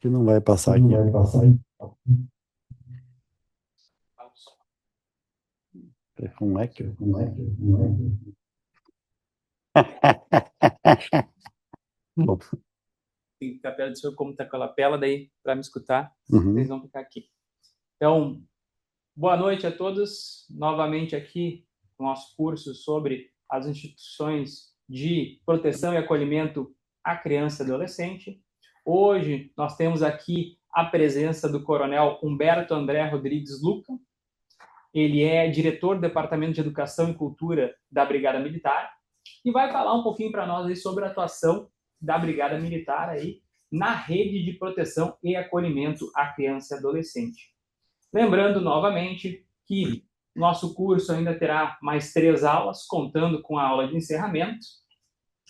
Que não vai passar aqui. Não vai passar. Como é que... Não é que- não é que- Bom, Tem que ficar perto do seu como tá com a lapela, daí para me escutar, uhum. vocês vão ficar aqui. Então, boa noite a todos. Novamente aqui, no nosso curso sobre as instituições de proteção e acolhimento à criança e adolescente. Hoje, nós temos aqui a presença do Coronel Humberto André Rodrigues Luca. Ele é diretor do Departamento de Educação e Cultura da Brigada Militar e vai falar um pouquinho para nós aí sobre a atuação da Brigada Militar aí na rede de proteção e acolhimento à criança e adolescente. Lembrando novamente que nosso curso ainda terá mais 3 aulas, contando com a aula de encerramento.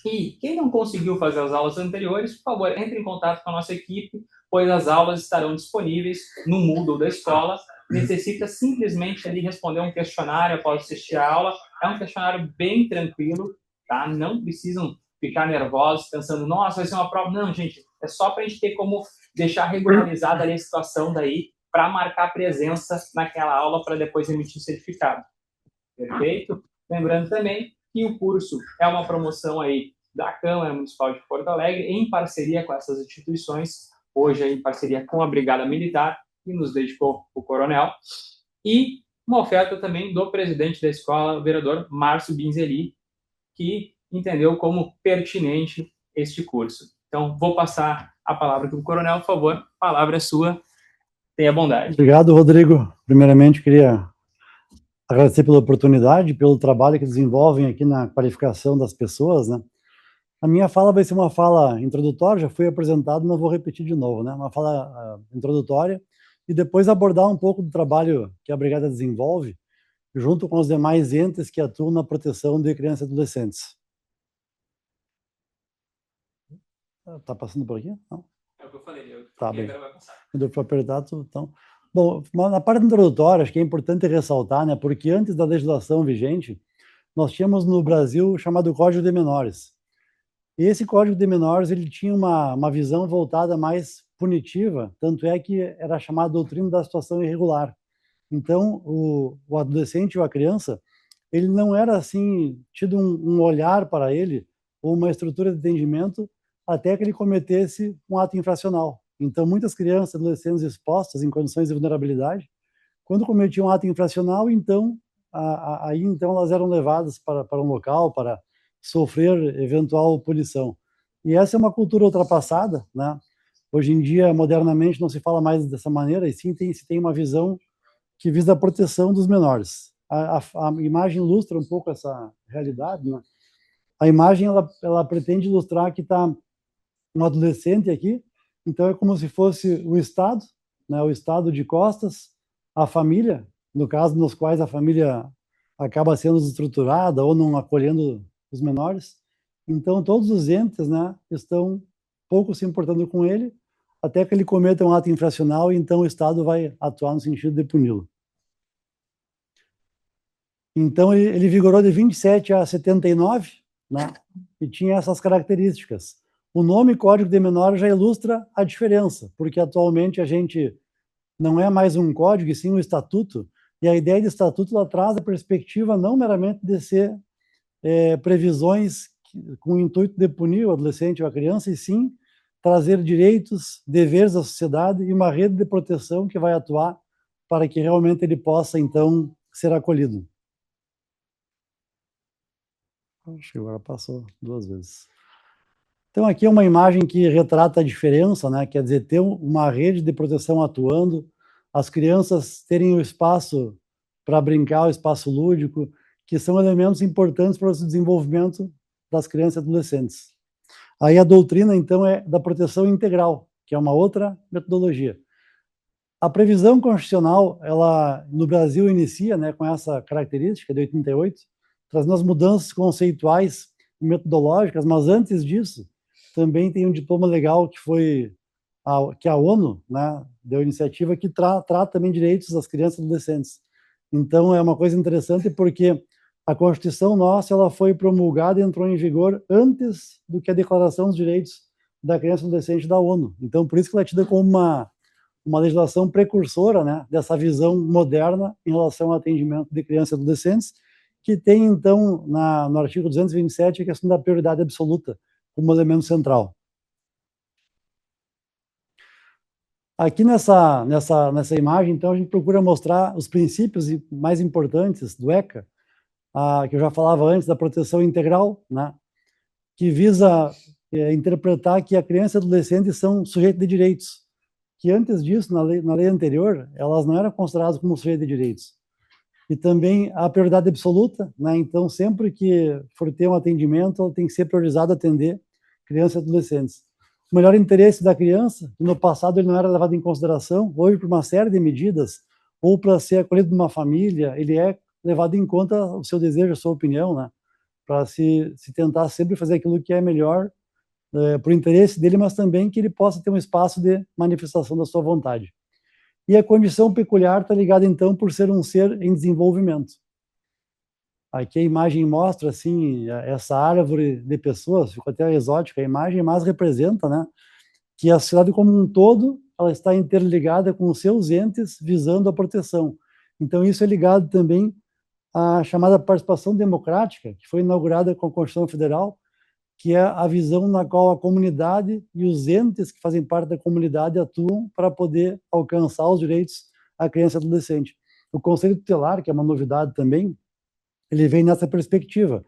E quem não conseguiu fazer as aulas anteriores, por favor, entre em contato com a nossa equipe, pois as aulas estarão disponíveis no Moodle da escola. Necessita simplesmente ali responder um questionário após assistir a aula. É um questionário bem tranquilo, tá? Não precisam ficar nervosos, pensando, nossa, vai ser uma prova. Não, gente, é só para a gente ter como deixar regularizada ali a situação daí, para marcar presença naquela aula, para depois emitir o certificado. Perfeito? Lembrando também que o curso é uma promoção aí da Câmara Municipal de Porto Alegre, em parceria com essas instituições, hoje em parceria com a Brigada Militar, que nos dedicou o coronel, e uma oferta também do presidente da escola, o vereador Márcio Binzeli, que entendeu como pertinente este curso. Então, vou passar a palavra para o coronel, por favor, a palavra é sua, tenha bondade. Obrigado, Rodrigo. Primeiramente, queria agradecer pela oportunidade, pelo trabalho que desenvolvem aqui na qualificação das pessoas, né? A minha fala vai ser uma fala introdutória, já foi apresentado, não vou repetir de novo, né? Uma fala introdutória e depois abordar um pouco do trabalho que a Brigada desenvolve junto com os demais entes que atuam na proteção de crianças e adolescentes. Tá passando por aqui? Não? É o que eu falei, Tá bem. agora vai passar. Deu para apertar tudo, então. Bom, na parte introdutória, acho que é importante ressaltar, né, porque antes da legislação vigente, nós tínhamos no Brasil o chamado Código de Menores. E esse Código de Menores, ele tinha uma visão voltada mais punitiva, tanto é que era chamada doutrina da situação irregular. Então, o adolescente ou a criança, ele não era assim, tido um olhar para ele, ou uma estrutura de atendimento, até que ele cometesse um ato infracional. Então, muitas crianças e adolescentes expostas em condições de vulnerabilidade, quando cometiam um ato infracional, então, aí então elas eram levadas para um local para sofrer eventual punição. E essa é uma cultura ultrapassada, né? Hoje em dia, modernamente, não se fala mais dessa maneira, e sim se tem uma visão que visa a proteção dos menores. A imagem ilustra um pouco essa realidade, né? A imagem, ela pretende ilustrar que está um adolescente aqui, então é como se fosse o Estado, né, o Estado de costas, a família, no caso nos quais a família acaba sendo desestruturada ou não acolhendo os menores. Então todos os entes, né, estão pouco se importando com ele, até que ele cometa um ato infracional e então o Estado vai atuar no sentido de puni-lo. Então ele vigorou de 27 a 79, né, e tinha essas características. O nome Código de Menores já ilustra a diferença, porque atualmente a gente não é mais um código, e sim um estatuto, e a ideia de estatuto ela traz a perspectiva não meramente de ser previsões com o intuito de punir o adolescente ou a criança, e sim trazer direitos, deveres à sociedade e uma rede de proteção que vai atuar para que realmente ele possa, então, ser acolhido. Acho que agora passou 2 vezes. Então, aqui é uma imagem que retrata a diferença, né? Quer dizer, ter uma rede de proteção atuando, as crianças terem o espaço para brincar, o espaço lúdico, que são elementos importantes para o desenvolvimento das crianças e adolescentes. Aí a doutrina, então, é da proteção integral, que é uma outra metodologia. A previsão constitucional, ela no Brasil inicia, né, com essa característica de 88, trazendo as mudanças conceituais e metodológicas, mas antes disso, também tem um diploma legal que foi que a ONU, né, deu iniciativa que trata também direitos das crianças e adolescentes. Então é uma coisa interessante porque a Constituição nossa ela foi promulgada e entrou em vigor antes do que a Declaração dos Direitos da criança e adolescente da ONU. Então, por isso que ela é tida como uma legislação precursora, né, dessa visão moderna em relação ao atendimento de crianças e adolescentes, que tem, então, no artigo 227, a questão da prioridade absoluta como elemento central. Aqui nessa imagem, então, a gente procura mostrar os princípios mais importantes do ECA, que eu já falava antes, da proteção integral, né, que visa interpretar que a criança e o adolescente são sujeitos de direitos, que antes disso, na lei anterior, elas não eram consideradas como sujeitos de direitos. E também a prioridade absoluta, né, então, sempre que for ter um atendimento, ela tem que ser priorizado atender crianças e adolescentes. O melhor interesse da criança, que no passado ele não era levado em consideração, hoje, por uma série de medidas, ou para ser acolhido numa família, ele é levado em conta o seu desejo, a sua opinião, né? Para se tentar sempre fazer aquilo que é melhor por interesse dele, mas também que ele possa ter um espaço de manifestação da sua vontade. E a condição peculiar está ligada, então, por ser um ser em desenvolvimento. Aqui a imagem mostra, assim, essa árvore de pessoas, ficou até exótica a imagem, mas representa, né, que a sociedade como um todo, ela está interligada com os seus entes visando a proteção. Então, isso é ligado também à chamada participação democrática, que foi inaugurada com a Constituição Federal, que é a visão na qual a comunidade e os entes que fazem parte da comunidade atuam para poder alcançar os direitos à criança e adolescente. O Conselho Tutelar, que é uma novidade também, ele vem nessa perspectiva.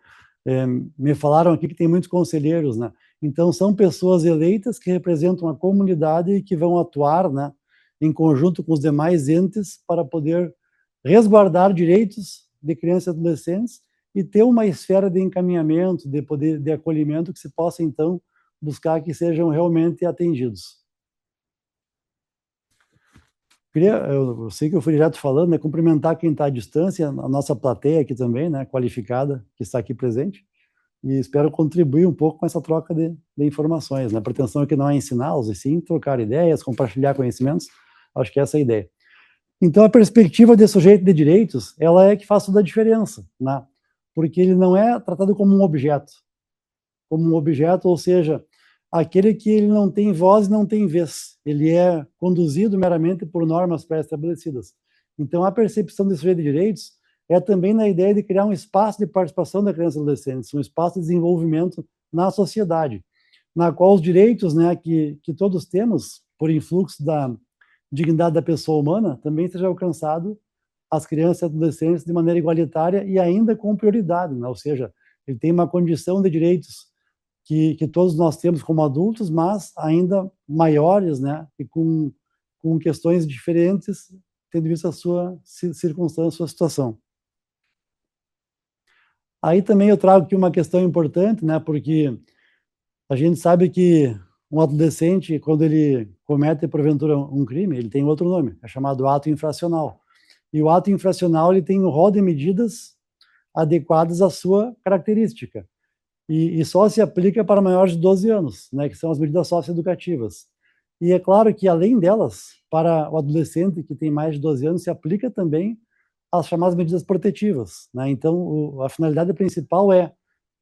Me falaram aqui que tem muitos conselheiros, né? Então, são pessoas eleitas que representam a comunidade e que vão atuar, né, em conjunto com os demais entes para poder resguardar direitos de crianças e adolescentes e ter uma esfera de encaminhamento, de acolhimento que se possa, então, buscar que sejam realmente atendidos. Eu sei que eu fui direto falando, né, cumprimentar quem está à distância, a nossa plateia aqui também, né, qualificada, que está aqui presente, e espero contribuir um pouco com essa troca de informações, né. A pretensão aqui não é ensiná-los, e sim trocar ideias, compartilhar conhecimentos, acho que essa é a ideia. Então, a perspectiva de sujeito de direitos, ela é que faz toda a diferença, né, porque ele não é tratado como um objeto, ou seja, aquele que ele não tem voz e não tem vez. Ele é conduzido meramente por normas pré-estabelecidas. Então, a percepção de sujeito de direitos é também na ideia de criar um espaço de participação da criança e adolescente, um espaço de desenvolvimento na sociedade, na qual os direitos, né, que todos temos, por influxo da dignidade da pessoa humana, também seja alcançado às crianças e adolescentes de maneira igualitária e ainda com prioridade, né? Ou seja, ele tem uma condição de direitos que todos nós temos como adultos, mas ainda maiores, né, e com questões diferentes, tendo visto a sua circunstância, a sua situação. Aí também eu trago aqui uma questão importante, né, porque a gente sabe que um adolescente, quando ele comete, porventura, um crime, ele tem outro nome, é chamado ato infracional. E o ato infracional, ele tem um rol de medidas adequadas à sua característica. E só se aplica para maiores de 12 anos, né, que são as medidas socioeducativas. E é claro que, além delas, para o adolescente que tem mais de 12 anos, se aplica também as chamadas medidas protetivas, né? Então, a finalidade principal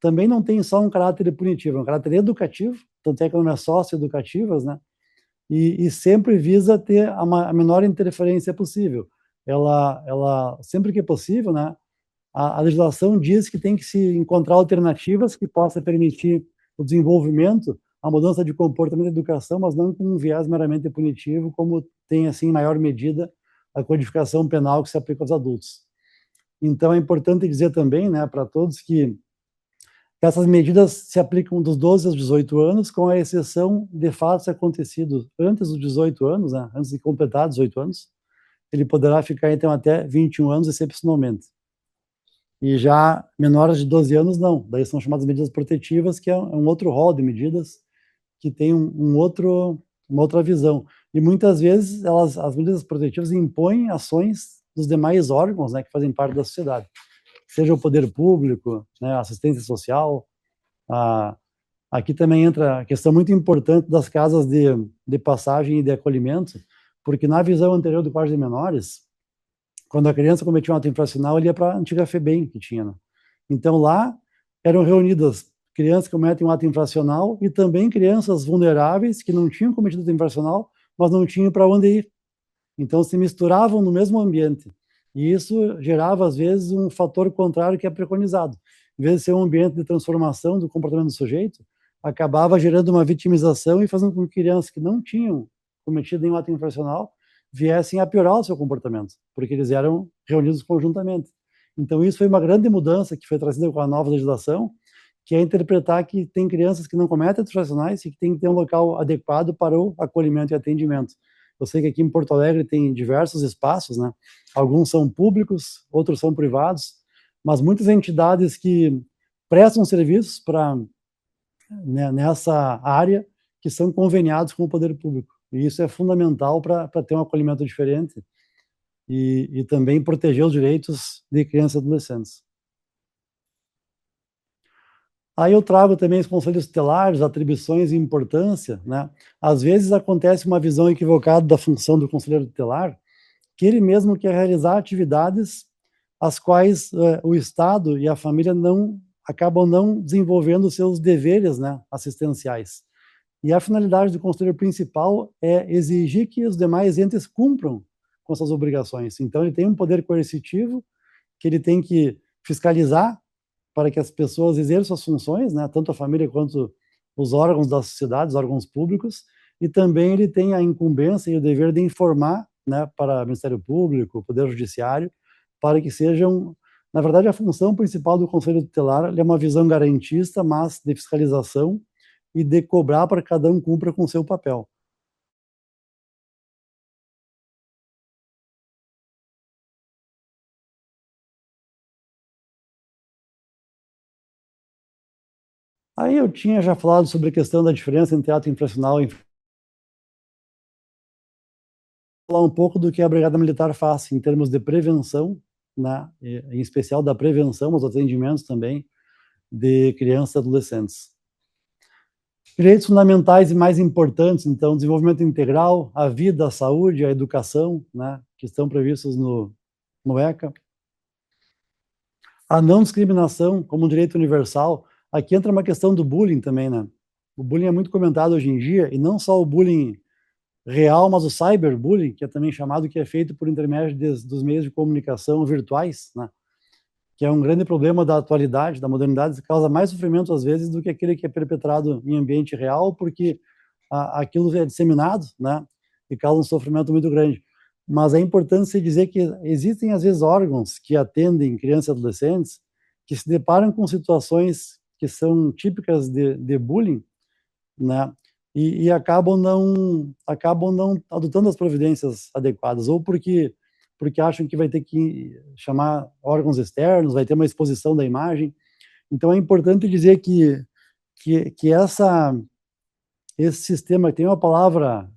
também não tem só um caráter punitivo, é um caráter educativo, tanto é que não é socioeducativas, né? E sempre visa ter a menor interferência possível. Ela sempre que é possível, né, a legislação diz que tem que se encontrar alternativas que possam permitir o desenvolvimento, a mudança de comportamento da educação, mas não com um viés meramente punitivo, como tem, assim, em maior medida, a codificação penal que se aplica aos adultos. Então, é importante dizer também, né, para todos que essas medidas se aplicam dos 12 aos 18 anos, com a exceção de fatos acontecidos antes dos 18 anos, né, antes de completar 18 anos, ele poderá ficar, então, até 21 anos, excepcionalmente. E já menores de 12 anos, não. Daí são chamadas medidas protetivas, que é um outro rol de medidas que tem uma outra visão. E muitas vezes as medidas protetivas impõem ações dos demais órgãos, né, que fazem parte da sociedade. Seja o poder público, né, a assistência social. Aqui também entra a questão muito importante das casas de passagem e de acolhimento, porque na visão anterior do Código de Menores, quando a criança cometia um ato infracional, ele ia para a antiga FEBEM que tinha, né? Então, lá eram reunidas crianças que cometem um ato infracional e também crianças vulneráveis que não tinham cometido ato infracional, mas não tinham para onde ir. Então, se misturavam no mesmo ambiente. E isso gerava, às vezes, um fator contrário que é preconizado. Em vez de ser um ambiente de transformação do comportamento do sujeito, acabava gerando uma vitimização e fazendo com que crianças que não tinham cometido nenhum ato infracional viessem a piorar o seu comportamento, porque eles eram reunidos conjuntamente. Então, isso foi uma grande mudança que foi trazida com a nova legislação, que é interpretar que tem crianças que não cometem atos infracionais e que tem que ter um local adequado para o acolhimento e atendimento. Eu sei que aqui em Porto Alegre tem diversos espaços, né? Alguns são públicos, outros são privados, mas muitas entidades que prestam serviços para, né, nessa área que são conveniados com o poder público. E isso é fundamental para ter um acolhimento diferente e também proteger os direitos de crianças e adolescentes. Aí eu trago também os conselhos tutelares, atribuições e importância, né? Às vezes acontece uma visão equivocada da função do conselheiro tutelar, que ele mesmo quer realizar atividades as quais o Estado e a família acabam não desenvolvendo os seus deveres, né, assistenciais. E a finalidade do conselheiro principal é exigir que os demais entes cumpram com suas obrigações. Então ele tem um poder coercitivo que ele tem que fiscalizar para que as pessoas exerçam suas funções, né, tanto a família quanto os órgãos da sociedade, os órgãos públicos, e também ele tem a incumbência e o dever de informar, né, para o Ministério Público, o Poder Judiciário, para que sejam, na verdade, a função principal do Conselho Tutelar é uma visão garantista, mas de fiscalização e de cobrar para que cada um cumpra com o seu papel. Aí eu tinha já falado sobre a questão da diferença entre ato infracional e falar um pouco do que a Brigada Militar faz em termos de prevenção, né, em especial da prevenção, mas atendimentos também de crianças e adolescentes. Direitos fundamentais e mais importantes, então, desenvolvimento integral, a vida, a saúde, a educação, né, que estão previstos no ECA. A não discriminação como um direito universal. Aqui entra uma questão do bullying também, né? O bullying é muito comentado hoje em dia, e não só o bullying real, mas o cyberbullying, que é também chamado, que é feito por intermédio dos meios de comunicação virtuais, né? Que é um grande problema da atualidade, da modernidade, que causa mais sofrimento às vezes do que aquele que é perpetrado em ambiente real, porque aquilo é disseminado, né? E causa um sofrimento muito grande. Mas é importante se dizer que existem às vezes órgãos que atendem crianças e adolescentes que se deparam com situações que são típicas de bullying, né? E acabam não adotando as providências adequadas, ou porque acham que vai ter que chamar órgãos externos, vai ter uma exposição da imagem. Então é importante dizer que esse sistema tem uma palavra,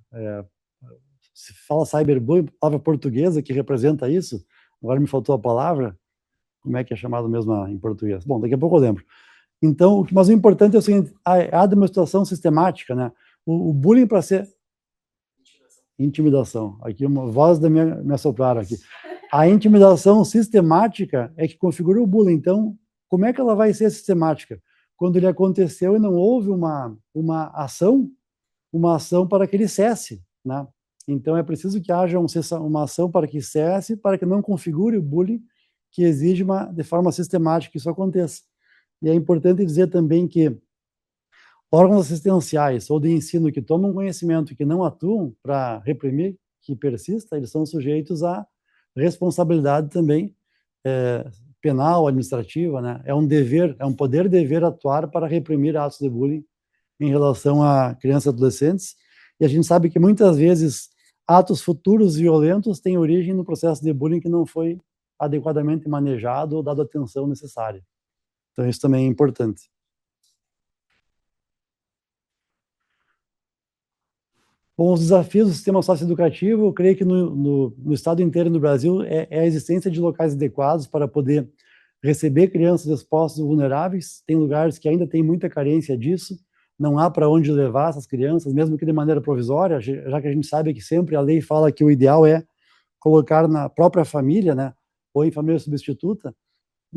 se fala cyberbullying, palavra portuguesa que representa isso, agora me faltou a palavra, como é que é chamado mesmo em português? Bom, daqui a pouco eu lembro. Então, mas o importante é o seguinte, há uma situação sistemática, né? O bullying para ser... Intimidação. Aqui uma voz da me assopraram aqui. A intimidação sistemática é que configura o bullying. Então, como é que ela vai ser sistemática? Quando ele aconteceu e não houve uma ação para que ele cesse, né? Então, é preciso que haja uma ação para que cesse, para que não configure o bullying, que exige de forma sistemática que isso aconteça. E é importante dizer também que órgãos assistenciais ou de ensino que tomam conhecimento e que não atuam para reprimir que persista, eles são sujeitos à responsabilidade também penal, administrativa, né? É um dever, é um poder-dever atuar para reprimir atos de bullying em relação a crianças e adolescentes. E a gente sabe que muitas vezes atos futuros violentos têm origem no processo de bullying que não foi adequadamente manejado ou dado a atenção necessária. Então isso também é importante. Bom, os desafios do sistema socioeducativo, eu creio que no estado inteiro do Brasil é a existência de locais adequados para poder receber crianças expostas vulneráveis. Tem lugares que ainda tem muita carência disso, não há para onde levar essas crianças, mesmo que de maneira provisória, já que a gente sabe que sempre a lei fala que o ideal é colocar na própria família, né, ou em família substituta,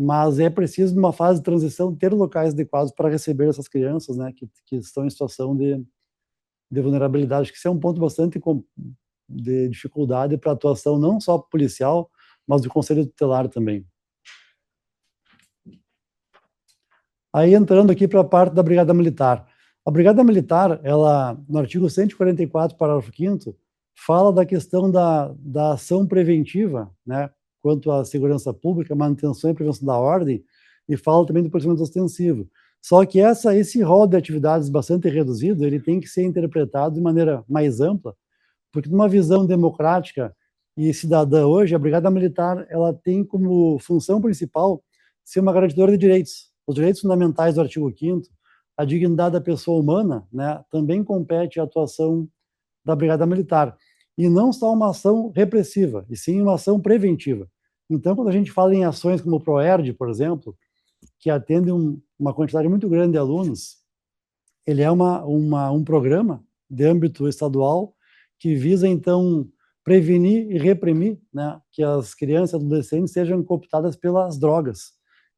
mas é preciso, numa fase de transição, ter locais adequados para receber essas crianças, né, que estão em situação de vulnerabilidade. Acho que isso é um ponto bastante de dificuldade para a atuação não só policial, mas do Conselho Tutelar também. Aí entrando aqui para a parte da Brigada Militar. A Brigada Militar, ela, no artigo 144, parágrafo 5º, fala da questão da ação preventiva, né, quanto à segurança pública, manutenção e prevenção da ordem, e fala também do policiamento ostensivo. Só que esse rol de atividades bastante reduzido, ele tem que ser interpretado de maneira mais ampla, porque numa visão democrática e cidadã hoje, a Brigada Militar, ela tem como função principal ser uma garantidora de direitos. Os direitos fundamentais do artigo 5º, a dignidade da pessoa humana, né, também compete à atuação da Brigada Militar. E não só uma ação repressiva, e sim uma ação preventiva. Então, quando a gente fala em ações como o ProERD, por exemplo, que atende uma quantidade muito grande de alunos, ele é um programa de âmbito estadual que visa, então, prevenir e reprimir, né, que as crianças e adolescentes sejam cooptadas pelas drogas,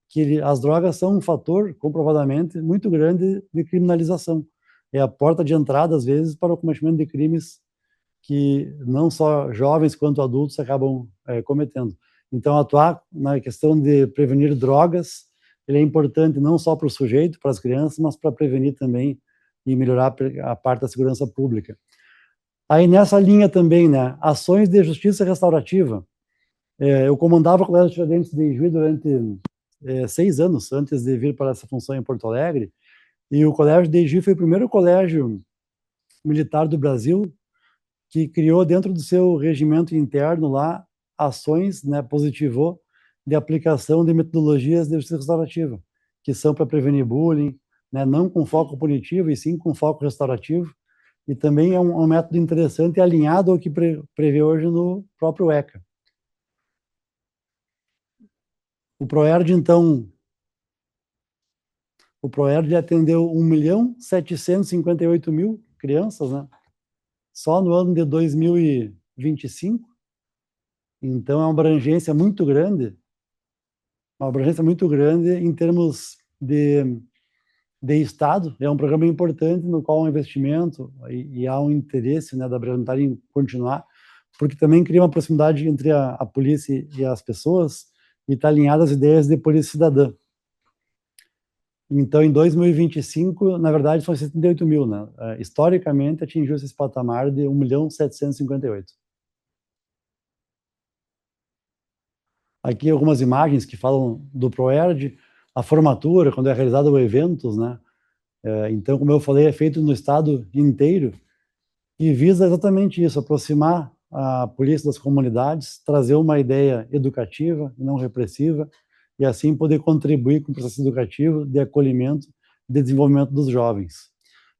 que as drogas são um fator, comprovadamente, muito grande de criminalização. É a porta de entrada, às vezes, para o cometimento de crimes que não só jovens quanto adultos acabam cometendo. Então, atuar na questão de prevenir drogas, ele é importante não só para o sujeito, para as crianças, mas para prevenir também e melhorar a parte da segurança pública. Aí, nessa linha também, né, ações de justiça restaurativa. Eu comandava o Colégio Tiradentes de Juiz durante 6 anos, antes de vir para essa função em Porto Alegre, e o Colégio de Juiz foi o primeiro colégio militar do Brasil que criou dentro do seu regimento interno lá ações, né, positivou, de aplicação de metodologias de justiça restaurativa, que são para prevenir bullying, né, não com foco punitivo, e sim com foco restaurativo, e também é um método interessante e alinhado ao que prevê hoje no próprio ECA. O ProERD, então, atendeu 1.758.000 crianças, né? Só no ano de 2025. Então, é uma abrangência muito grande em termos de Estado. É um programa importante no qual há um investimento e há um interesse, né, da Brigada Militar em continuar, porque também cria uma proximidade entre a polícia e as pessoas e está alinhada às ideias de polícia cidadã. Então, em 2025, na verdade, são 78.000, né? Historicamente, atingiu esse patamar de 1.758.000. Aqui algumas imagens que falam do ProERD, a formatura, quando é realizado eventos, né? Então, como eu falei, é feito no estado inteiro e visa exatamente isso, aproximar a polícia das comunidades, trazer uma ideia educativa e não repressiva, e assim poder contribuir com o processo educativo de acolhimento e de desenvolvimento dos jovens.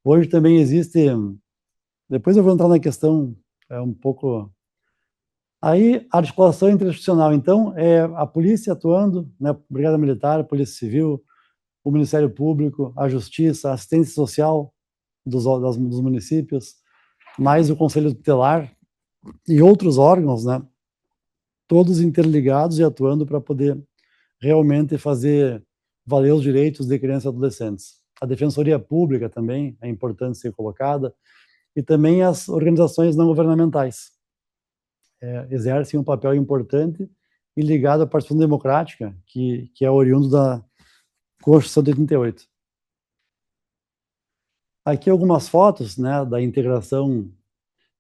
Hoje também existe, depois eu vou entrar na questão um pouco... Aí, a articulação interinstitucional, então, é a polícia atuando, né, Brigada Militar, Polícia Civil, o Ministério Público, a Justiça, a assistência social dos municípios, mais o Conselho Tutelar e outros órgãos, né, todos interligados e atuando para poder realmente fazer valer os direitos de crianças e adolescentes. A Defensoria Pública também é importante ser colocada, e também as organizações não governamentais exercem um papel importante e ligado à participação democrática, que é oriundo da Constituição de 88. Aqui algumas fotos, né, da integração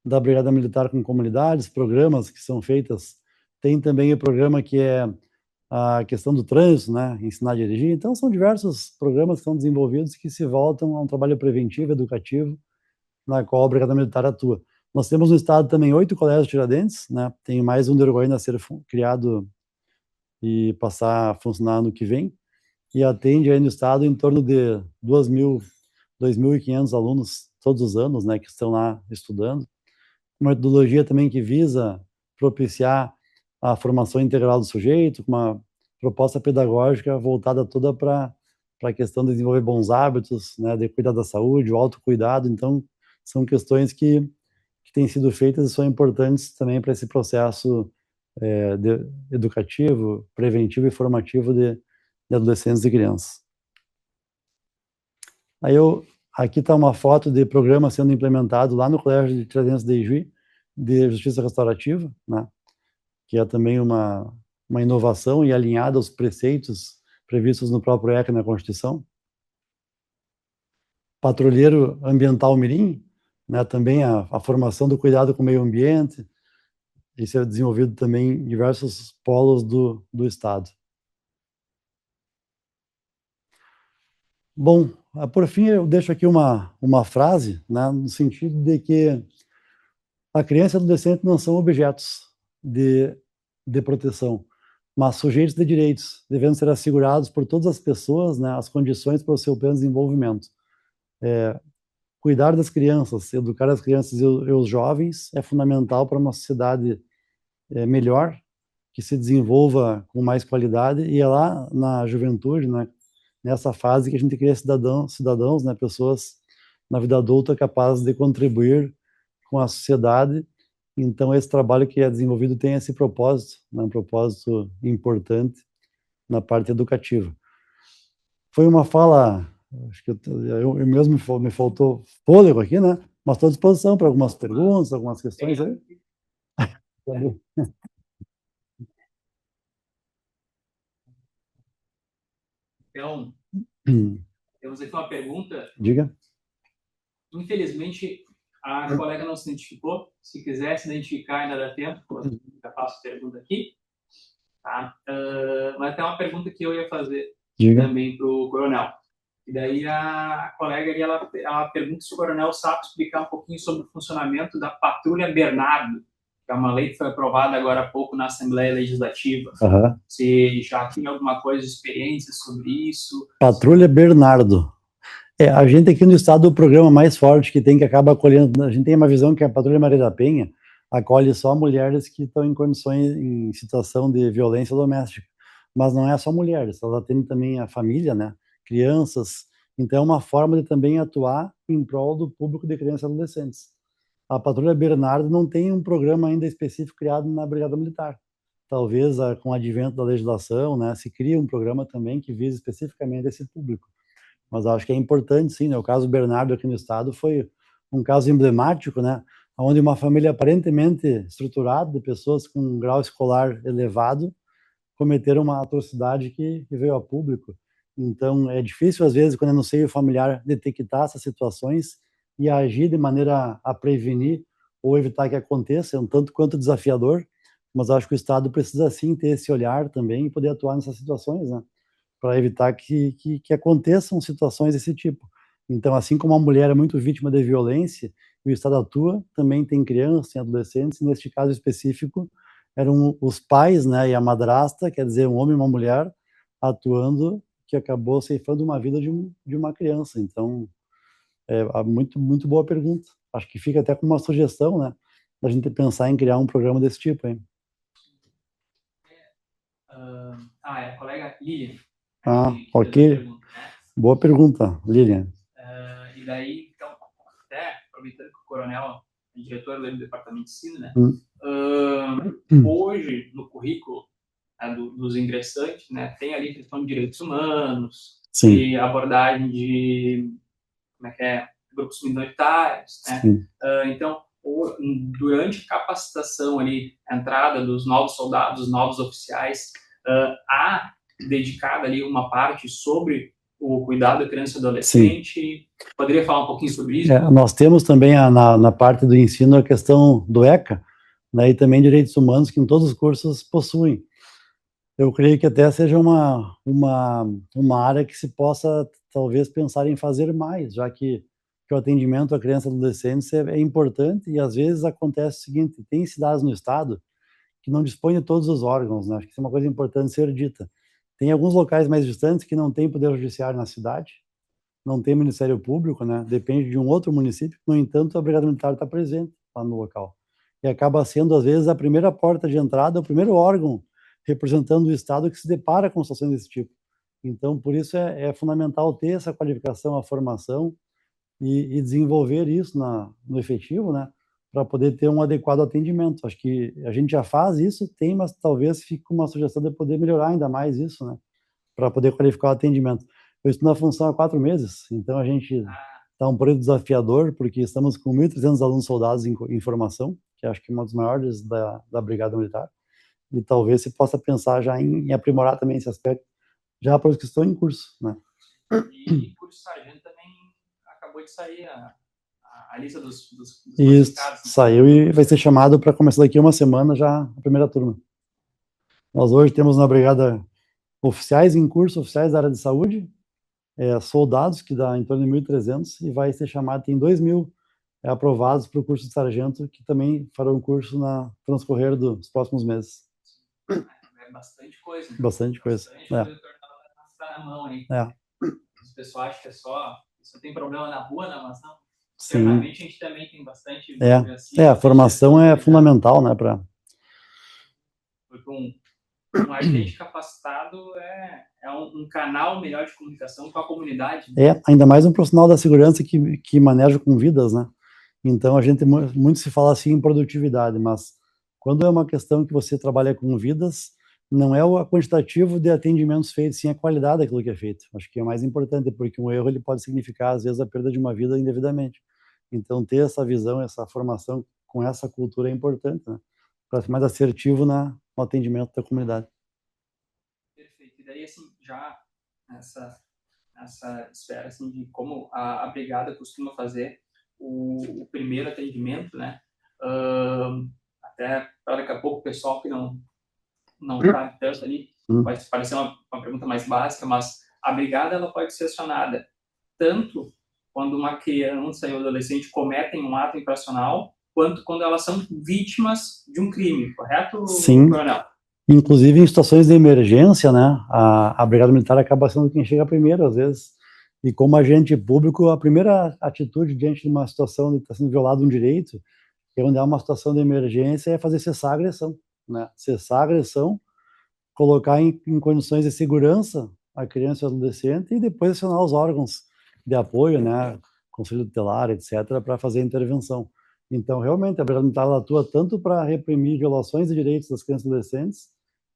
da Brigada Militar com comunidades, programas que são feitas. Tem também o programa que é a questão do trânsito, né, ensinar a dirigir. Então, são diversos programas que são desenvolvidos que se voltam a um trabalho preventivo, educativo, na qual a Brigada Militar atua. Nós temos no estado também 8 colégios Tiradentes, né, tem mais um de Uruguaiana a ser criado e passar a funcionar ano que vem, e atende aí no estado em torno de 2.500 alunos todos os anos, né, que estão lá estudando. Uma metodologia também que visa propiciar a formação integral do sujeito, com uma proposta pedagógica voltada toda para a questão de desenvolver bons hábitos, né, de cuidar da saúde, o autocuidado. Então, são questões que têm sido feitas e são importantes também para esse processo educativo, preventivo e formativo de adolescentes e crianças. Aqui está uma foto de programa sendo implementado lá no Colégio de Tiradentes de Juí, de Justiça Restaurativa, né? Que é também uma inovação e alinhada aos preceitos previstos no próprio ECA e na Constituição. Patrulheiro Ambiental Mirim, né? Também a formação do cuidado com o meio ambiente. Isso é desenvolvido também em diversos polos do Estado. Bom, por fim, eu deixo aqui uma frase, né, no sentido de que a criança e o adolescente não são objetos de proteção, mas sujeitos de direitos, devendo ser assegurados por todas as pessoas, né, as condições para o seu pleno desenvolvimento. Cuidar das crianças, educar as crianças e os jovens é fundamental para uma sociedade melhor, que se desenvolva com mais qualidade, e é lá na juventude, né, nessa fase que a gente cria cidadãos, né, pessoas na vida adulta capazes de contribuir com a sociedade. Então, esse trabalho que é desenvolvido tem esse propósito, né, um propósito importante na parte educativa. Foi uma fala, acho que eu mesmo me faltou fôlego aqui, né? Mas estou à disposição para algumas perguntas, algumas questões aí. Então, temos aqui uma pergunta. Diga. Infelizmente, a colega não se identificou. Se quiser se identificar, ainda dá tempo. Eu já faço a pergunta aqui. Tá? Mas tem uma pergunta que eu ia fazer também para o coronel. E daí a colega ali, ela pergunta se o coronel sabe explicar um pouquinho sobre o funcionamento da Patrulha Bernardo, que é uma lei que foi aprovada agora há pouco na Assembleia Legislativa. Se já tem alguma coisa, experiência sobre isso? Patrulha Bernardo. A gente aqui no estado, o programa mais forte que tem, que acaba acolhendo, a gente tem uma visão que a Patrulha Maria da Penha acolhe só mulheres que estão em condições, em situação de violência doméstica. Mas não é só mulheres, ela tem também a família, né? Crianças. Então é uma forma de também atuar em prol do público de crianças e adolescentes. A Patrulha Bernardo não tem um programa ainda específico criado na Brigada Militar. Talvez com o advento da legislação, né, se crie um programa também que vise especificamente esse público. Mas acho que é importante, sim, né? O caso Bernardo aqui no estado foi um caso emblemático, né? Onde uma família aparentemente estruturada, de pessoas com um grau escolar elevado, cometeram uma atrocidade que veio a público. Então, é difícil, às vezes, quando é no seio familiar, detectar essas situações e agir de maneira a prevenir ou evitar que aconteça. É um tanto quanto desafiador, mas acho que o Estado precisa, sim, ter esse olhar também e poder atuar nessas situações, né? Para evitar que aconteçam situações desse tipo. Então, assim como a mulher é muito vítima de violência, e o Estado atua, também tem crianças, tem adolescentes, e neste caso específico, eram os pais, né, e a madrasta, quer dizer, um homem e uma mulher, atuando, que acabou ceifando uma vida de uma criança. Então, muito, muito boa pergunta. Acho que fica até com uma sugestão, né, da gente pensar em criar um programa desse tipo, hein? É a colega Lilian. Ok. Boa pergunta, Lilian. E daí, então, até aproveitando que o coronel é diretor do departamento de ensino, né? Hoje, no currículo dos ingressantes, né, tem ali questão de direitos humanos, de abordagem de grupos minoritários, né? Então, durante a capacitação ali, a entrada dos novos soldados, dos novos oficiais, há dedicada ali uma parte sobre o cuidado da criança e adolescente. Sim. Poderia falar um pouquinho sobre isso? Nós temos também na parte do ensino a questão do ECA, né, e também direitos humanos, que em todos os cursos possuem. Eu creio que até seja uma área que se possa, talvez, pensar em fazer mais, já que o atendimento à criança e adolescente é importante, e às vezes acontece o seguinte: tem cidades no estado que não dispõem de todos os órgãos, né? Acho que isso é uma coisa importante ser dita. Tem alguns locais mais distantes que não tem poder judiciário na cidade, não tem Ministério Público, né? Depende de um outro município. No entanto, a Brigada Militar está presente lá no local. E acaba sendo, às vezes, a primeira porta de entrada, o primeiro órgão representando o Estado que se depara com situações desse tipo. Então, por isso é fundamental ter essa qualificação, a formação e desenvolver isso no efetivo, né? Para poder ter um adequado atendimento. Acho que a gente já faz isso, mas talvez fique uma sugestão de poder melhorar ainda mais isso, né? para poder qualificar o atendimento. Eu estou na função há 4 meses, então a gente está um período desafiador, porque estamos com 1.300 alunos soldados em formação, que acho que é uma das maiores da Brigada Militar, e talvez se possa pensar já em aprimorar também esse aspecto, já para os que estão em curso, né? E curso de sargento também acabou de sair a lista dos Isso, saiu e vai ser chamado para começar daqui uma semana já a primeira turma. Nós hoje temos na Brigada oficiais em curso, oficiais da área de saúde, soldados, que dá em torno de 1.300, e vai ser chamado, tem 2.000 aprovados para o curso de sargento, que também farão curso no transcorrer dos próximos meses. É bastante coisa. Né? Bastante coisa. Tá na mão, hein? O pessoal acha que só tem problema na rua, não, mas não. Internamente a gente também tem bastante. A formação é fundamental, né? Porque um agente capacitado é um canal melhor de comunicação com a comunidade. Né? Ainda mais um profissional da segurança que maneja com vidas, né? Então, a gente muito se fala assim em produtividade, mas quando é uma questão que você trabalha com vidas, não é o quantitativo de atendimentos feitos, sim a qualidade daquilo que é feito. Acho que é mais importante, porque um erro ele pode significar, às vezes, a perda de uma vida indevidamente. Então, ter essa visão, essa formação com essa cultura é importante, né? Para ser mais assertivo no atendimento da comunidade. Perfeito. E daí, assim, já nessa esfera assim, de como a brigada costuma fazer o primeiro atendimento, né? Até para daqui a pouco o pessoal que não está tanto ali, vai parecer uma pergunta mais básica, mas a brigada ela pode ser acionada tanto quando uma criança e um adolescente cometem um ato infracional, quanto quando elas são vítimas de um crime, correto, Sim. Coronel? Inclusive em situações de emergência, né, a Brigada Militar acaba sendo quem chega primeiro, às vezes. E como agente público, a primeira atitude diante de uma situação de estar sendo violado um direito, que é onde há uma situação de emergência, é fazer cessar a agressão, né? Cessar a agressão, colocar em condições de segurança a criança e o adolescente e depois acionar os órgãos de apoio, né, Conselho Tutelar, etc., para fazer a intervenção. Então, realmente, a Brigada Militar atua tanto para reprimir violações de direitos das crianças e adolescentes,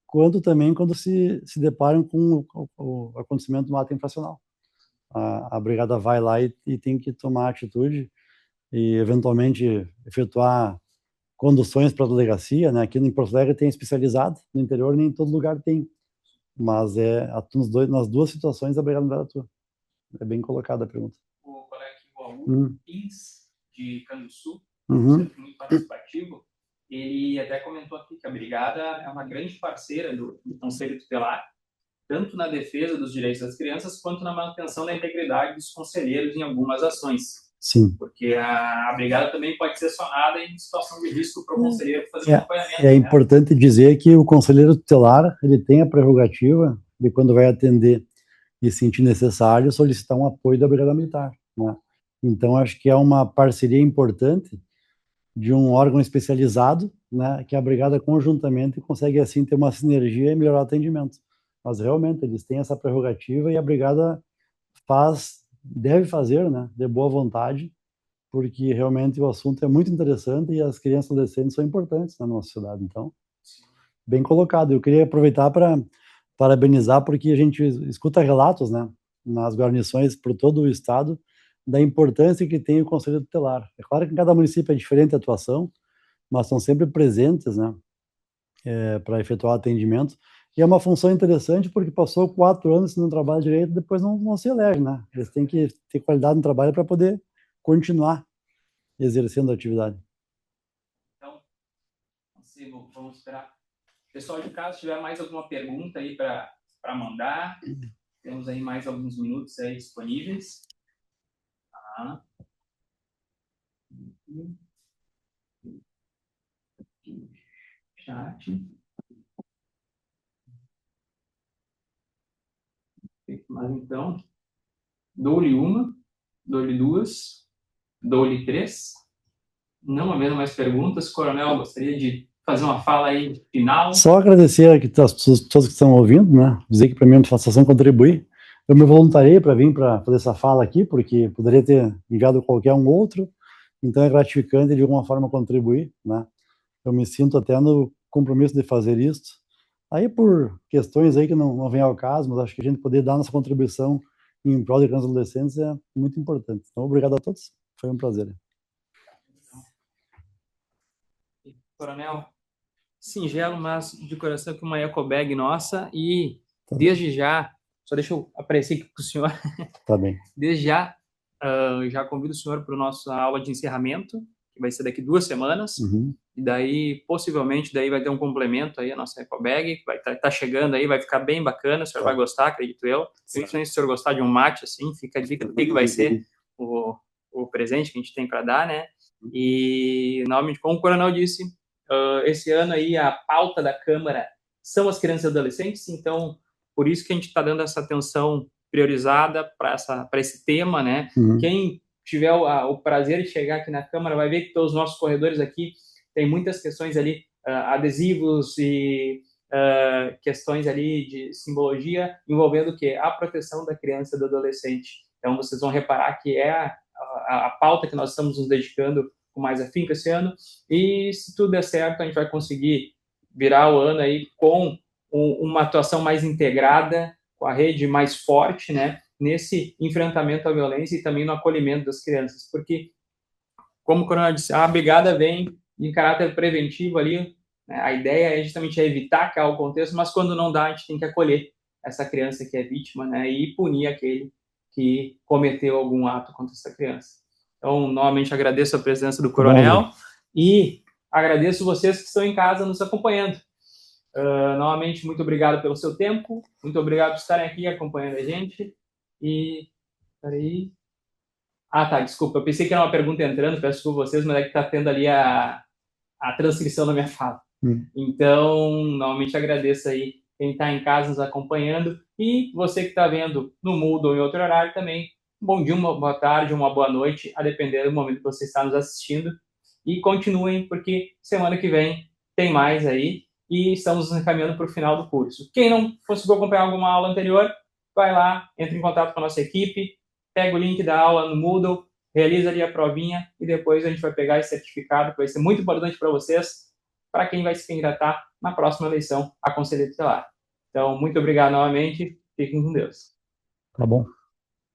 quanto também quando se deparam com o acontecimento de um ato infracional. A Brigada vai lá e tem que tomar atitude e, eventualmente, efetuar conduções para a delegacia, né? Aqui em Porto Alegre tem especializado, no interior nem em todo lugar tem, mas nas duas situações a Brigada Militar atua. É bem colocada a pergunta. O colega aqui, o Raul Pins, de Canduçu, sempre muito participativo, ele até comentou aqui que a Brigada é uma grande parceira do Conselho Tutelar, tanto na defesa dos direitos das crianças, quanto na manutenção da integridade dos conselheiros em algumas ações. Sim. Porque a Brigada também pode ser acionada em situação de risco para o conselheiro fazer um acompanhamento. É importante dizer que o conselheiro tutelar ele tem a prerrogativa de, quando vai atender e sentir necessário, solicitar um apoio da Brigada Militar, né? Então, acho que é uma parceria importante de um órgão especializado, né, que a Brigada conjuntamente consegue, assim, ter uma sinergia e melhorar o atendimento. Mas, realmente, eles têm essa prerrogativa e a Brigada deve fazer, né, de boa vontade, porque realmente o assunto é muito interessante e as crianças e adolescentes são importantes na nossa sociedade. Então, bem colocado. Eu queria aproveitar para parabenizar, porque a gente escuta relatos, né, nas guarnições por todo o estado, da importância que tem o Conselho Tutelar. É claro que em cada município é diferente a atuação, mas são sempre presentes, né, para efetuar atendimento. E é uma função interessante porque passou 4 anos se não trabalha direito, depois não se elege, né? Eles têm que ter qualidade no trabalho para poder continuar exercendo a atividade. Então, vamos esperar. Pessoal de casa, se tiver mais alguma pergunta aí para mandar, temos aí mais alguns minutos aí disponíveis. Chat. Mas então, dou-lhe uma, dou-lhe duas, dou-lhe 3. Não havendo mais perguntas, Coronel, gostaria de fazer uma fala aí final. Só agradecer aqui as pessoas que estão ouvindo, né? Dizer que para mim é uma satisfação contribuir. Eu me voluntariei para vir para fazer essa fala aqui, porque poderia ter enviado qualquer um outro, então é gratificante de alguma forma contribuir, né? Eu me sinto até no compromisso de fazer isso. Aí, por questões aí que não vem ao caso, mas acho que a gente poder dar nossa contribuição em prol de crianças e adolescentes é muito importante. Então, obrigado a todos. Foi um prazer. Coronel, singelo, mas de coração que uma ecobag nossa e Tá bem. desde já, só deixa eu aparecer aqui para o senhor, Tá bem. desde já, já convido o senhor para a nossa aula de encerramento, que vai ser daqui 2 semanas, Uhum. e daí, possivelmente, daí vai ter um complemento aí, a nossa ecobag, que vai tá chegando aí, vai ficar bem bacana, o senhor vai gostar, acredito eu. Principalmente se o senhor gostar de um mate, assim, fica a dica do que vai ser o presente que a gente tem para dar, né? E, novamente, como o coronel disse, esse ano aí a pauta da Câmara são as crianças e adolescentes, então, por isso que a gente está dando essa atenção priorizada para esse tema, né? Uhum. Quem tiver o prazer de chegar aqui na Câmara vai ver que todos os nossos corredores aqui tem muitas questões ali, adesivos e questões ali de simbologia envolvendo o quê? A proteção da criança e do adolescente. Então, vocês vão reparar que é a pauta que nós estamos nos dedicando com mais afinco esse ano, e se tudo der certo, a gente vai conseguir virar o ano aí com uma atuação mais integrada, com a rede mais forte, né, nesse enfrentamento à violência e também no acolhimento das crianças, porque, como o coronel disse, a brigada vem em caráter preventivo ali, né, a ideia é justamente evitar que algo aconteça, mas quando não dá, a gente tem que acolher essa criança que é vítima, né, e punir aquele que cometeu algum ato contra essa criança. Então, novamente agradeço a presença do coronel e agradeço vocês que estão em casa nos acompanhando. Novamente, muito obrigado pelo seu tempo, muito obrigado por estarem aqui acompanhando a gente. E, peraí. Ah, tá, desculpa, eu pensei que era uma pergunta entrando, peço desculpa vocês, mas é que está tendo ali a transcrição da minha fala. Então, novamente agradeço aí quem está em casa nos acompanhando e você que está vendo no Moodle ou em outro horário também, um bom dia, uma boa tarde, uma boa noite, a depender do momento que você está nos assistindo. E continuem, porque semana que vem tem mais aí e estamos nos encaminhando para o final do curso. Quem não conseguiu acompanhar alguma aula anterior, vai lá, entre em contato com a nossa equipe, pega o link da aula no Moodle, realiza ali a provinha e depois a gente vai pegar esse certificado, que vai ser muito importante para vocês, para quem vai se candidatar na próxima eleição a conselheiro tutelar. Então, muito obrigado novamente. Fiquem com Deus. Tá bom.